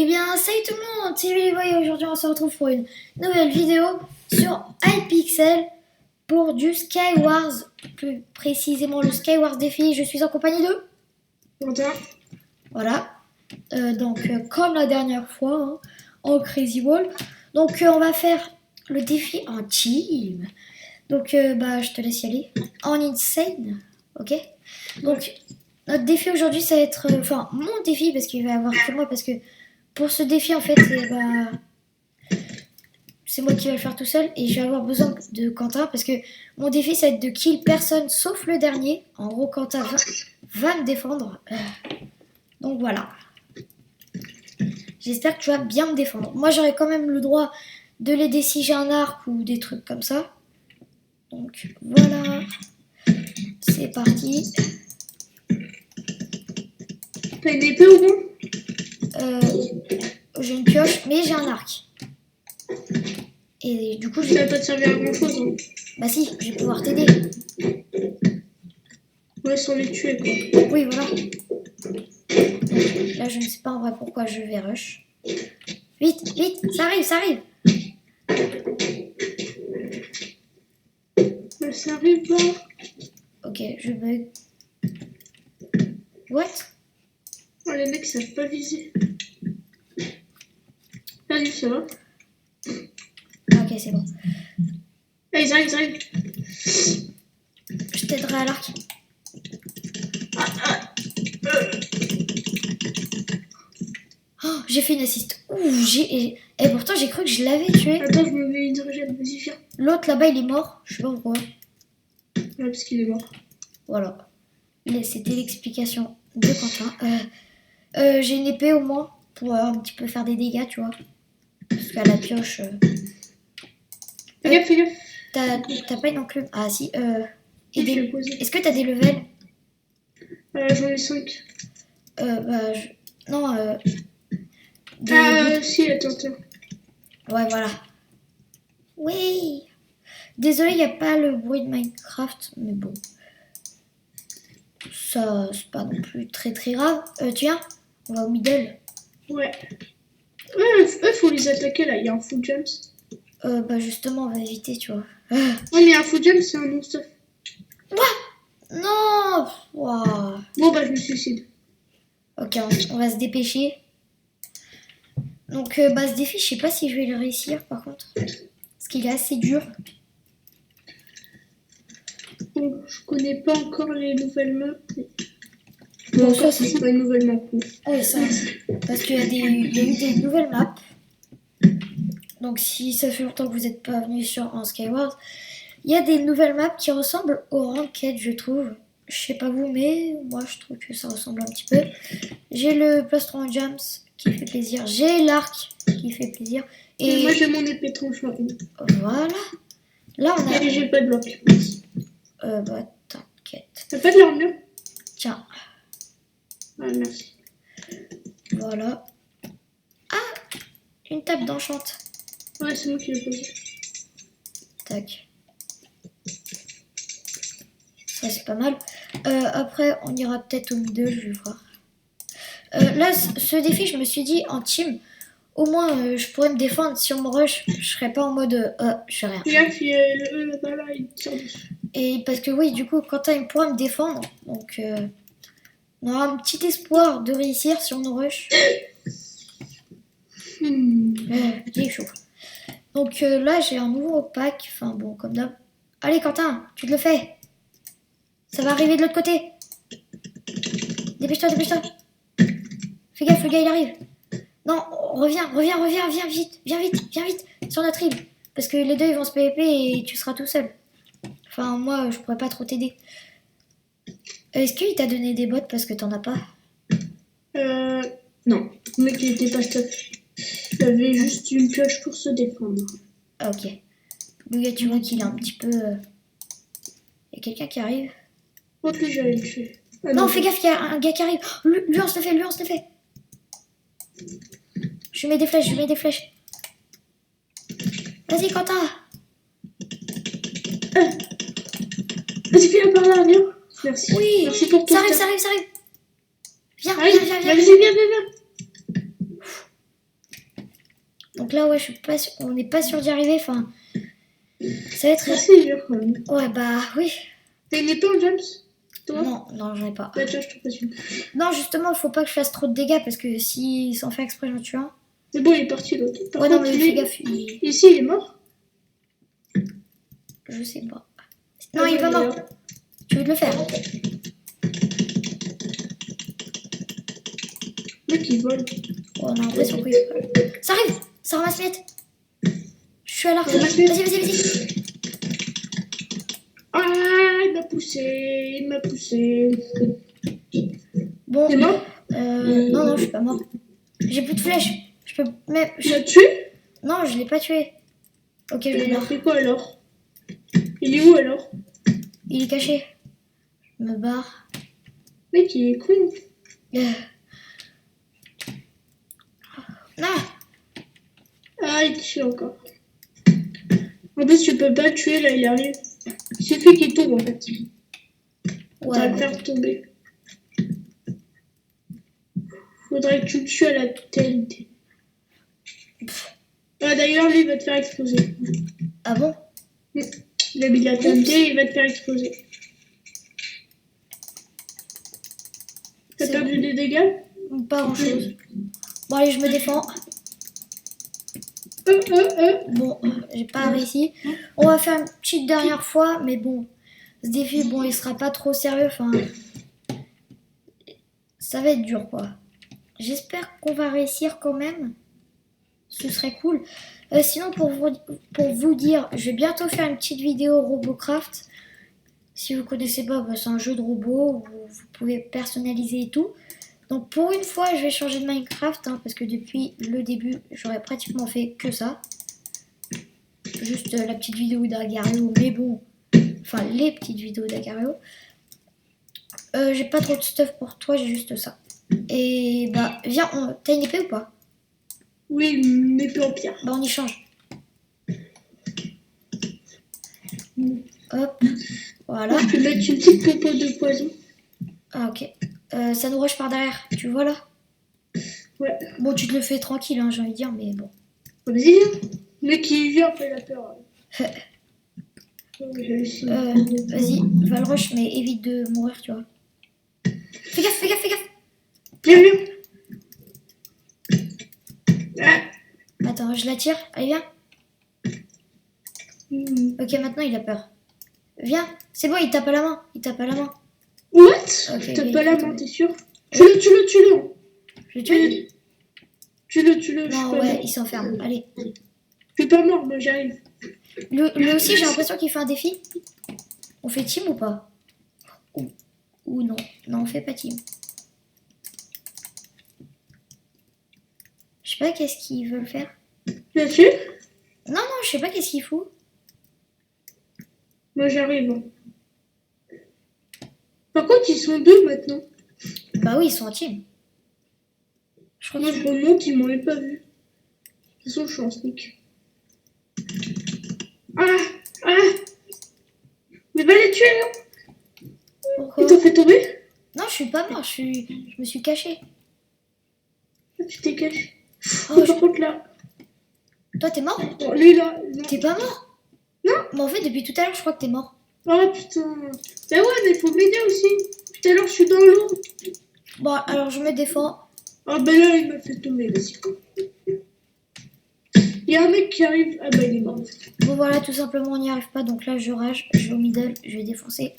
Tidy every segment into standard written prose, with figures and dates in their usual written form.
Eh bien, salut tout le monde, c'est Leroy et aujourd'hui on se retrouve pour une nouvelle vidéo sur Hypixel pour du Skywars, plus précisément le Skywars défi. Je suis en compagnie de... Quentin. Voilà, comme la dernière fois, hein, en Crazy Ball. Donc on va faire le défi en team. Donc je te laisse y aller. En insane, ok. Donc notre défi aujourd'hui ça va être... Enfin, mon défi parce qu'il va y avoir que moi parce que... Pour ce défi, en fait, c'est moi qui vais le faire tout seul et je vais avoir besoin de Quentin parce que mon défi, ça va être de kill personne sauf le dernier. En gros, Quentin va me défendre. Donc voilà. J'espère que tu vas bien me défendre. Moi, j'aurai quand même le droit de l'aider si j'ai un arc ou des trucs comme ça. Donc voilà. C'est parti. T'as une épée ou non? J'ai une pioche, mais j'ai un arc. Et du coup, Ça va pas te servir à grand chose. Hein. Bah si, je vais pouvoir t'aider. Ouais, sans les tuer quoi. Oui, voilà. Là, je ne sais pas en vrai pourquoi je vais rush. Vite, vite, ça arrive, ça arrive. Mais ça arrive pas. Ok, je bug. What? Oh, les mecs savent pas viser. Salut, ça va? Ok, c'est bon. Ah, ils arrivent. Je t'aiderai à l'arc. Oh, j'ai fait une assist. Ouh, et pourtant, j'ai cru que je l'avais tué. Attends, je me mets une hydrogène, vas-y, viens. L'autre là-bas, il est mort. Je sais pas pourquoi. Ouais, parce qu'il est mort. Voilà. C'était l'explication de Quentin. J'ai une épée au moins pour un petit peu faire des dégâts, tu vois. Parce qu'à la pioche. Fais gaffe. T'as pas une enclume? Ah si. Est-ce que t'as des levels? J'en ai 5. Non. Si, attends. Ouais, voilà. Oui. Désolé, il n'y a pas le bruit de Minecraft, mais bon. Ça, c'est pas non plus très très grave. Tu viens? On va au middle. Ouais. Eux, faut les attaquer là, il y a un full jumps. Justement, on va éviter, tu vois. Ouais, mais un full jump, c'est un non-stop. Non. Wow. Bon, je me suicide. Ok, on va se dépêcher. Donc, ce défi, je sais pas si je vais le réussir par contre. Parce qu'il est assez dur. Bon, je connais pas encore les nouvelles maps. Bon, Ça, c'est pas une nouvelle map. Oui, ça. Parce qu'il y a eu des nouvelles maps. Donc, si ça fait longtemps que vous n'êtes pas venu en Skyward, il y a des nouvelles maps qui ressemblent au Ranked, je trouve. Je sais pas vous, mais moi, je trouve que ça ressemble un petit peu. J'ai le plastron Jams qui fait plaisir. J'ai l'arc qui fait plaisir. Et moi, j'ai mon épée tranchante. Voilà. Là, on a... Et j'ai pas de bloc. T'inquiète. T'as pas de l'armure? Tiens. Ah, merci. Voilà. Ah, une table d'enchante. Ouais, c'est moi qui l'ai posé. Tac. Ça, c'est pas mal. Après, on ira peut-être au middle, je vais voir. Là, ce défi, je me suis dit, en team, au moins, je pourrais me défendre. Si on me rush, je serais pas en mode, je fais rien. Regarde, là-bas, là, il tire dessus. Et parce que oui, du coup, Quentin, il pourra me défendre. Donc, on aura un petit espoir de réussir si on nous rush. J'ai chaud. Donc là, j'ai un nouveau pack. Enfin bon, comme d'hab. Allez, Quentin, tu te le fais. Ça va arriver de l'autre côté. Dépêche-toi. Fais gaffe, le gars, il arrive. Non, reviens, viens vite, sur notre île. Parce que les deux, ils vont se PVP et tu seras tout seul. Enfin, moi, je pourrais pas trop t'aider. Est-ce qu'il t'a donné des bottes parce que t'en as pas? Non. Le mec, il était pas stop. Il avait juste une pioche pour se défendre. Ah, ok. Le gars, tu vois qu'il est un petit peu... Il y a quelqu'un qui arrive. Ok, j'allais le tuer. Ah, non, fais gaffe, il y a un gars qui arrive. Lui, on se le fait. Je mets des flèches. Vas-y, Quentin. Vas-y, viens par là, viens. Merci. Oui, merci pour tout. Ça arrive. Viens. Vas-y, viens. Donc là, ouais, je suis pas on n'est pas sûr d'y arriver. Enfin, ça va être... C'est assez dur quand même. Ouais, bah oui. T'as une épée en James? Toi? Non, non, j'en ai pas. Bah, tiens, je te passe une. Non, justement, faut pas que je fasse trop de dégâts parce que si sans faire exprès, j'en tue un. C'est bon, il est parti l'autre. Par Ouais, non, contre, mais il fais est... gaffe. Ici, il est mort. Je sais pas. Non, il est pas est mort. là. Tu veux te le faire? Le mec, il vole. Oh, on a l'impression qu'il... Ça arrive. Ça ramasse miette. Je suis à l'arc. Ça ramasse Vas-y, miette. vas-y. Ah, il m'a poussé. Il m'a poussé. Bon. T'es mort? Non, non, je suis pas mort. J'ai plus de flèches. Je peux même... Tu l'as tué? Non, je l'ai pas tué. Ok, je Il me a barre. fait quoi alors? Il est où alors? Il est caché. Je me barre. Mec, il est con. Non. Ah, il tue encore. En plus, tu peux pas le tuer, là, il arrive. Il suffit qu'il tombe, en fait. Ouais, Ça va bon. le faire tomber. Faudrait que tu le tues à la totalité. Ah, d'ailleurs, lui, il va te faire exploser. Ah bon? Il a mis la totalité, il va te faire exploser. T'as C'est perdu des dégâts? Pas grand chose. Bon, allez, je me défends. Bon, j'ai pas réussi. On va faire une petite dernière fois, mais bon, ce défi, bon, il sera pas trop sérieux. Enfin, ça va être dur, quoi. J'espère qu'on va réussir quand même. Ce serait cool. Sinon, pour vous dire, je vais bientôt faire une petite vidéo Robocraft. Si vous connaissez pas, bah, c'est un jeu de robot où vous pouvez personnaliser et tout. Donc pour une fois, je vais changer de Minecraft, hein, parce que depuis le début, j'aurais pratiquement fait que ça. Juste la petite vidéo d'Agario, mais bon, enfin les petites vidéos d'Agario. J'ai pas trop de stuff pour toi, j'ai juste ça. Et bah, viens, t'as une épée ou pas? Oui, une épée en pierre. Bah on y change. Hop, voilà. Je peux mettre une petite compote de poison. Ah ok. Ça nous rush par derrière, tu vois là? Ouais. Bon, tu te le fais tranquille, hein, j'ai envie de dire, mais bon. Vas-y, viens. Le mec, il vient, fait la peur. Vas-y, va le rush, mais évite de mourir, tu vois. Fais gaffe, fais gaffe, fais gaffe. Viens, viens. Ah. Attends, je la tire. Allez, viens. Ok, maintenant il a peur. Viens. C'est bon, il tape à la main. Il tape à la main. What? Ok, T'as il pas est la tombé. main, t'es sûr? Tue-le. Je le tue? Tue-le. Non, ouais, il s'enferme. Allez. Je suis pas mort, moi j'arrive. Lui aussi, j'ai l'impression qu'il fait un défi. On fait team ou pas? Ou non? Non, on fait pas team. Je sais pas qu'est-ce qu'ils veulent faire. Tu l'as tué? Non, je sais pas qu'est-ce qu'il fout. Moi j'arrive. Par contre, ils sont deux maintenant. Bah oui, ils sont en team. Je crois Moi qu'ils je remonte, ils m'avaient pas vu. De toute façon, je suis en sneak. Ah! Mais va les tuer, là! Pourquoi? Ils t'ont fait tomber? Non, je suis pas mort, je me suis caché. Ah, tu t'es caché. Oh, Par contre, là. Toi, t'es mort? Bon, lui, là. Non. T'es pas mort? Non. Mais en fait, depuis tout à l'heure, je crois que t'es mort. Oh putain. Bah ouais, mais faut m'aider aussi. Tout à l'heure, je suis dans l'eau. Bon, alors je me défends. Ah bah là, il m'a fait tomber, vas-y. Il y a un mec qui arrive. Ah bah il est mort. Bon, voilà, tout simplement, on n'y arrive pas. Donc là, je rage, je vais au middle, je vais défoncer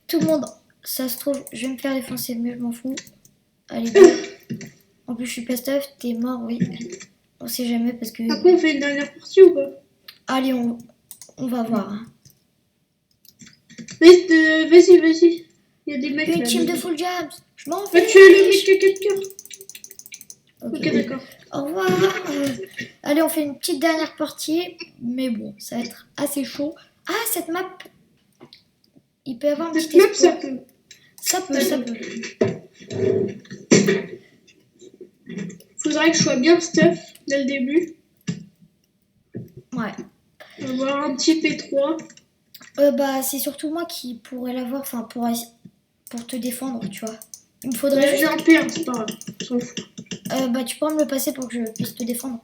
tout le monde. Ça se trouve, je vais me faire défoncer, mais je m'en fous. Allez, go. En plus, je suis pas stuff. T'es mort, oui. On sait jamais parce que... Après, on fait une dernière partie ou pas? Allez, on va voir. Hein. Vas-y. Il y a des mecs Une là. team de full jams. Je m'en Va fiche. tuer le mec qui a 4 cœurs. Ok, d'accord. Au revoir. Allez, on fait une petite dernière partie. Mais bon, ça va être assez chaud. Ah, cette map. Il peut y avoir un Cette petit map, espoir. ça peut. Ça peut. Faudrait que je sois bien stuff dès le début. Ouais. On va avoir un petit P3. Bah, c'est surtout moi qui pourrais l'avoir. Enfin, pour te défendre, tu vois. Il me faudrait J'ai juste... un P1, c'est pas grave. On s'en fout. Bah, tu pourras me le passer pour que je puisse te défendre.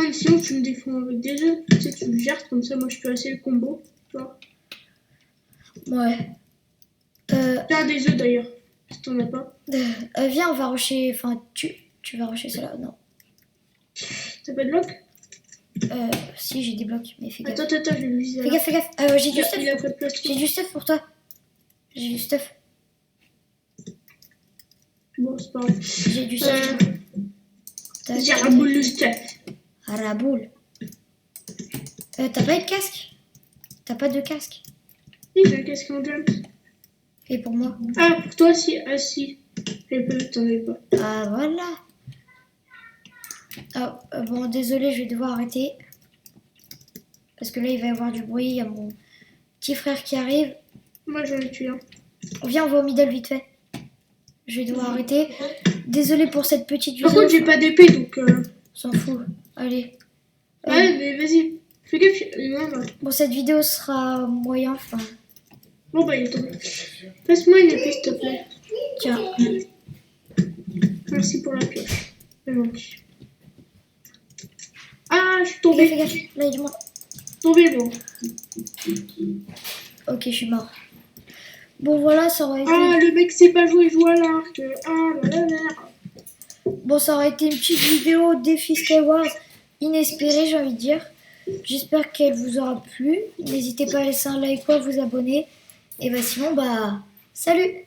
mais sinon, tu me défends avec des œufs. Tu sais, tu me gères comme ça, moi je peux essayer le combo. Tu vois. Ouais. T'as des œufs d'ailleurs, si t'en as pas. Viens, on va rusher. Enfin, tu vas rusher cela. Non. T'as pas de bloc? Si, j'ai des blocs, mais fais gaffe. Attends, je vais le viser. Fais gaffe, fais gaffe. J'ai du stuff. Il a pas de place. J'ai du stuff pour toi. J'ai du stuff. Bon, c'est pas grave. J'ai du stuff. J'ai raboule le stuff. À la boule. T'as pas de casque? T'as pas de casque? Si, j'ai un casque en jump. Et pour moi? Ah, pour toi, si. Ah, si. J'ai pas, t'en ai pas. Ah, voilà. Ah, bon, désolé, je vais devoir arrêter. Parce que là, il va y avoir du bruit. Il y a mon petit frère qui arrive. Moi, j'en ai tué un. Viens, on va au middle vite fait. Je vais devoir arrêter. Désolé pour cette petite Par vidéo. contre, j'ai pas d'épée, donc... On s'en fout. Allez. Ouais, mais vas-y. Fais gaffe. Non, bah. Bon, cette vidéo sera moyen. Enfin, Bon, bah, il est tombé. Passe-moi une épée, s'il te plaît. tiens. Merci pour la pioche. C'est gentil. Ah, je suis Fais tombé. gaffe, fais gaffe. Là, dis-moi. Tombé, bon. Ok, je suis mort. Bon, voilà, ça aurait été... Ah, le mec sait pas jouer, il joue à l'arc. Ah, là, là. Bon, ça aurait été une petite vidéo défi Skywars inespérée, j'ai envie de dire. J'espère qu'elle vous aura plu. N'hésitez pas à laisser un like ou à vous abonner. Et bah sinon, bah, salut!